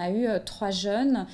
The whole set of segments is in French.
a eu 3 jeunes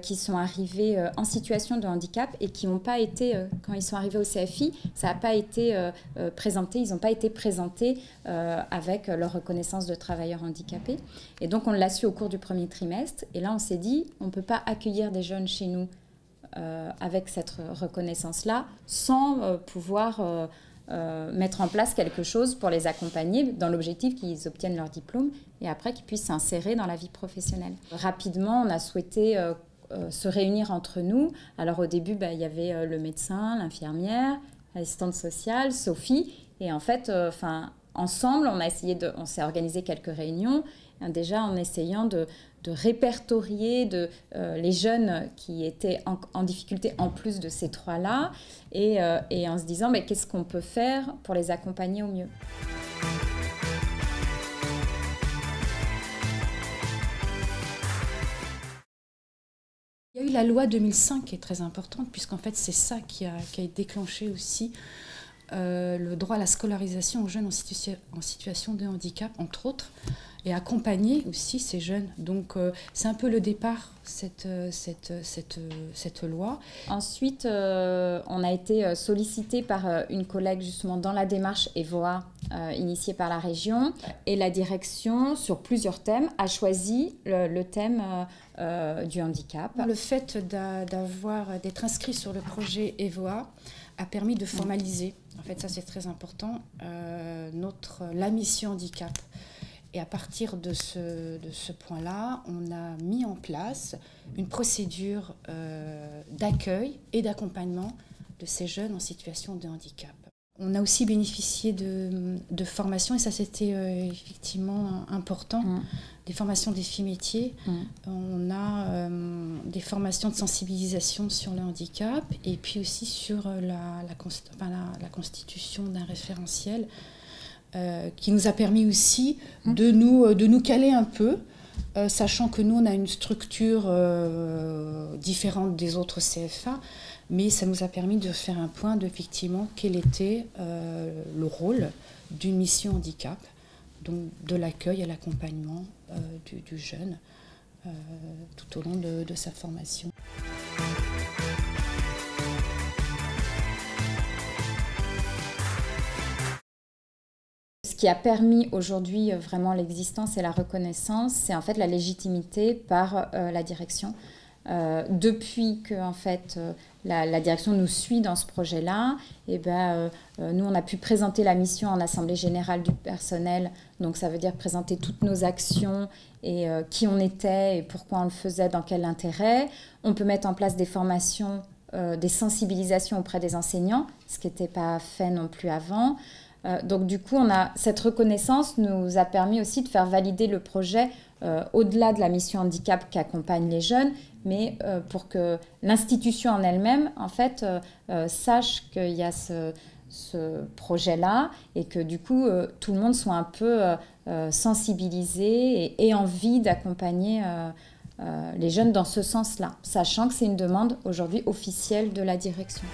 qui sont arrivés en situation de handicap et qui n'ont pas été, quand ils sont arrivés au CFI, ça n'a pas été présenté, ils n'ont pas été présentés avec leur reconnaissance de travailleurs handicapés. Et donc on l'a su au cours du premier trimestre. Et là on s'est dit, on ne peut pas accueillir des jeunes chez nous avec cette reconnaissance-là sans pouvoir mettre en place quelque chose pour les accompagner dans l'objectif qu'ils obtiennent leur diplôme et après qu'ils puissent s'insérer dans la vie professionnelle. Rapidement, on a souhaité se réunir entre nous. Alors au début, il y avait le médecin, l'infirmière, l'assistante sociale, Sophie. Et en fait, ensemble, on s'est organisé quelques réunions, déjà en essayant de répertorier les jeunes qui étaient en difficulté en plus de ces 3-là et en se disant qu'est-ce qu'on peut faire pour les accompagner au mieux. Il y a eu la loi 2005 qui est très importante puisqu'en fait c'est ça qui a déclenché aussi le droit à la scolarisation aux jeunes en situation de handicap, entre autres, et accompagner aussi ces jeunes. Donc c'est un peu le départ, cette loi. Ensuite, on a été sollicité par une collègue justement dans la démarche EVOA initiée par la région. Et la direction, sur plusieurs thèmes, a choisi le thème du handicap. Le fait d'être inscrit sur le projet EVOA a permis de formaliser, en fait ça c'est très important, la mission handicap. Et à partir de ce point-là, on a mis en place une procédure d'accueil et d'accompagnement de ces jeunes en situation de handicap. On a aussi bénéficié de formations, et ça c'était effectivement important, des formations des filles métiers. On a des formations de sensibilisation sur le handicap et puis aussi sur la constitution d'un référentiel qui nous a permis aussi de nous caler un peu, sachant que nous on a une structure différente des autres CFA, mais ça nous a permis de faire un point effectivement quel était le rôle d'une mission handicap, donc de l'accueil et l'accompagnement du jeune tout au long de sa formation. Ce qui a permis aujourd'hui vraiment l'existence et la reconnaissance, c'est en fait la légitimité par la direction. Depuis que en fait, la direction nous suit dans ce projet-là, nous on a pu présenter la mission en assemblée générale du personnel, donc ça veut dire présenter toutes nos actions et qui on était et pourquoi on le faisait, dans quel intérêt. On peut mettre en place des formations, des sensibilisations auprès des enseignants, ce qui n'était pas fait non plus avant. Donc du coup, cette reconnaissance nous a permis aussi de faire valider le projet au-delà de la mission handicap qui accompagne les jeunes, mais pour que l'institution en elle-même, en fait, sache qu'il y a ce projet-là et que du coup, tout le monde soit un peu sensibilisé et ait envie d'accompagner les jeunes dans ce sens-là, sachant que c'est une demande aujourd'hui officielle de la direction.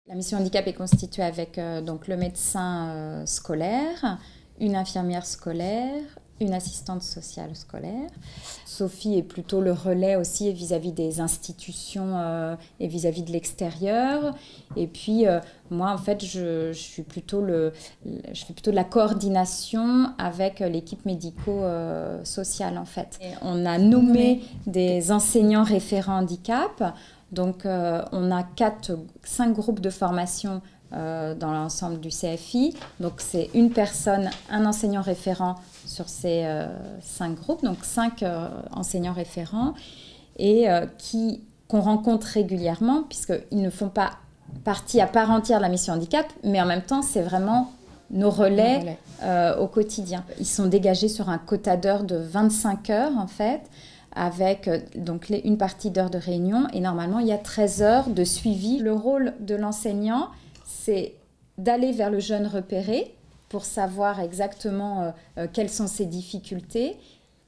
La mission handicap est constituée avec donc le médecin scolaire, une infirmière scolaire, une assistante sociale scolaire. Sophie est plutôt le relais aussi vis-à-vis des institutions et vis-à-vis de l'extérieur. Et puis moi en fait je fais plutôt de la coordination avec l'équipe médico-sociale en fait. Et on a nommé des enseignants référents handicap. Donc on a 5 groupes de formation dans l'ensemble du CFI. Donc c'est une personne, un enseignant référent sur ces 5 groupes, donc 5 enseignants référents et qu'on rencontre régulièrement puisqu'ils ne font pas partie à part entière de la mission handicap, mais en même temps c'est vraiment nos relais au quotidien. Ils sont dégagés sur un quota d'heures de 25 heures en fait, avec donc une partie d'heures de réunion et normalement il y a 13 heures de suivi. Le rôle de l'enseignant, c'est d'aller vers le jeune repéré pour savoir exactement quelles sont ses difficultés.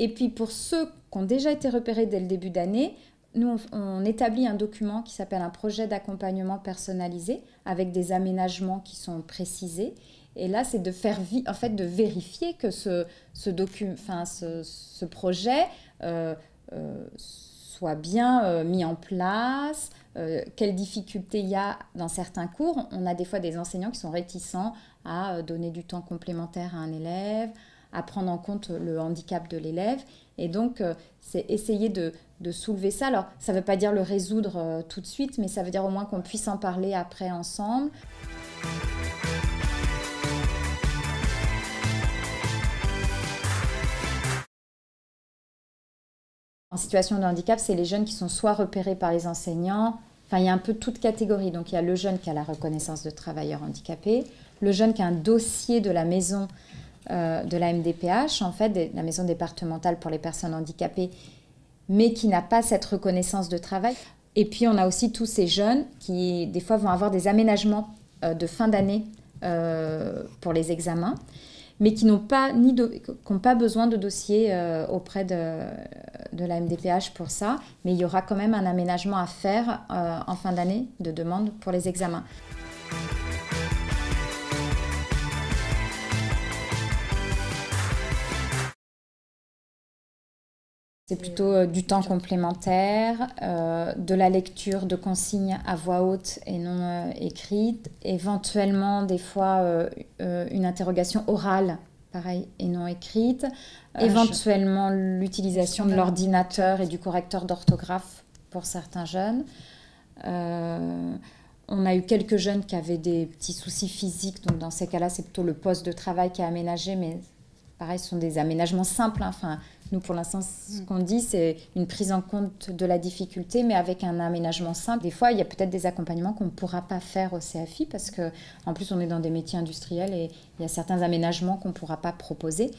Et puis pour ceux qui ont déjà été repérés dès le début d'année, nous, on établit un document qui s'appelle un projet d'accompagnement personnalisé avec des aménagements qui sont précisés. Et là, c'est de vérifier que ce projet soit bien mis en place, quelles difficultés il y a dans certains cours. On a des fois des enseignants qui sont réticents à donner du temps complémentaire à un élève, à prendre en compte le handicap de l'élève. Et donc, c'est essayer de soulever ça. Alors, ça ne veut pas dire le résoudre tout de suite, mais ça veut dire au moins qu'on puisse en parler après ensemble. En situation de handicap, c'est les jeunes qui sont soit repérés par les enseignants, enfin il y a un peu toute catégorie. Donc il y a le jeune qui a la reconnaissance de travailleur handicapé, le jeune qui a un dossier de la maison de la MDPH, en fait, la maison départementale pour les personnes handicapées, mais qui n'a pas cette reconnaissance de travail. Et puis on a aussi tous ces jeunes qui des fois vont avoir des aménagements de fin d'année pour les examens, mais qui n'ont pas, besoin de dossier auprès de la MDPH pour ça. Mais il y aura quand même un aménagement à faire en fin d'année de demande pour les examens. C'est plutôt du temps complémentaire, de la lecture de consignes à voix haute et non écrite, éventuellement des fois une interrogation orale, pareil, et non écrite, éventuellement l'utilisation de l'ordinateur et du correcteur d'orthographe pour certains jeunes. On a eu quelques jeunes qui avaient des petits soucis physiques, donc dans ces cas-là, c'est plutôt le poste de travail qui est aménagé, mais pareil, ce sont des aménagements simples, hein. Enfin, nous, pour l'instant, ce qu'on dit, c'est une prise en compte de la difficulté, mais avec un aménagement simple. Des fois, il y a peut-être des accompagnements qu'on ne pourra pas faire au CFI parce qu'en plus, on est dans des métiers industriels et il y a certains aménagements qu'on ne pourra pas proposer.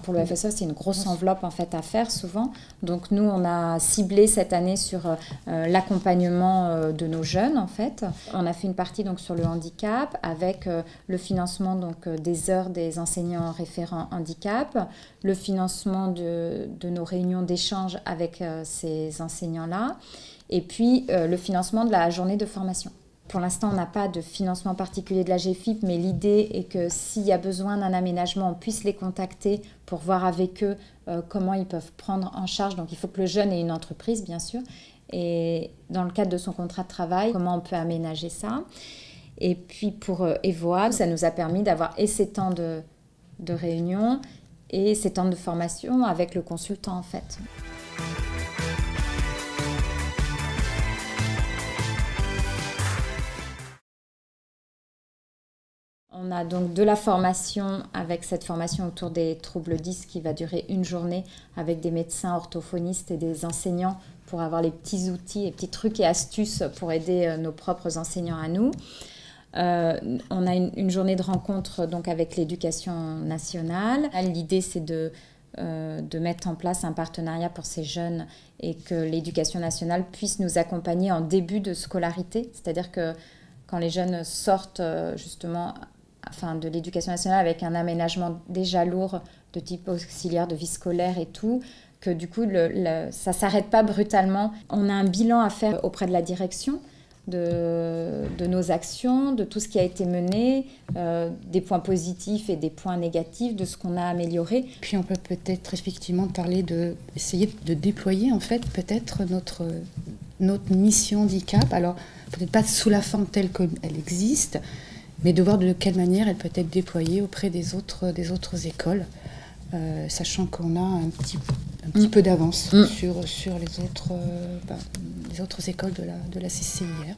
Pour le FSE, c'est une grosse enveloppe en fait à faire souvent. Donc nous, on a ciblé cette année sur l'accompagnement de nos jeunes en fait. On a fait une partie donc sur le handicap avec le financement donc des heures des enseignants référents handicap, le financement de nos réunions d'échange avec ces enseignants-là, et puis le financement de la journée de formation. Pour l'instant, on n'a pas de financement particulier de la GFIP, mais l'idée est que s'il y a besoin d'un aménagement, on puisse les contacter pour voir avec eux comment ils peuvent prendre en charge. Donc il faut que le jeune ait une entreprise, bien sûr, et dans le cadre de son contrat de travail, comment on peut aménager ça. Et puis pour Evoa, ça nous a permis d'avoir et ces temps de réunion et ces temps de formation avec le consultant en fait. On a donc de la formation avec cette formation autour des troubles 10 qui va durer une journée avec des médecins orthophonistes et des enseignants pour avoir les petits outils, les petits trucs et astuces pour aider nos propres enseignants à nous. On a une journée de rencontre donc avec l'éducation nationale. L'idée c'est de mettre en place un partenariat pour ces jeunes et que l'éducation nationale puisse nous accompagner en début de scolarité. C'est-à-dire que quand les jeunes sortent justement de l'éducation nationale avec un aménagement déjà lourd de type auxiliaire de vie scolaire et tout, que du coup ça ne s'arrête pas brutalement. On a un bilan à faire auprès de la direction de nos actions, de tout ce qui a été mené, des points positifs et des points négatifs, de ce qu'on a amélioré. Puis on peut peut-être effectivement parler essayer de déployer en fait peut-être notre mission handicap, alors peut-être pas sous la forme telle qu'elle existe, mais de voir de quelle manière elle peut être déployée auprès des autres écoles, sachant qu'on a un petit peu d'avance sur les autres écoles de la CCIR.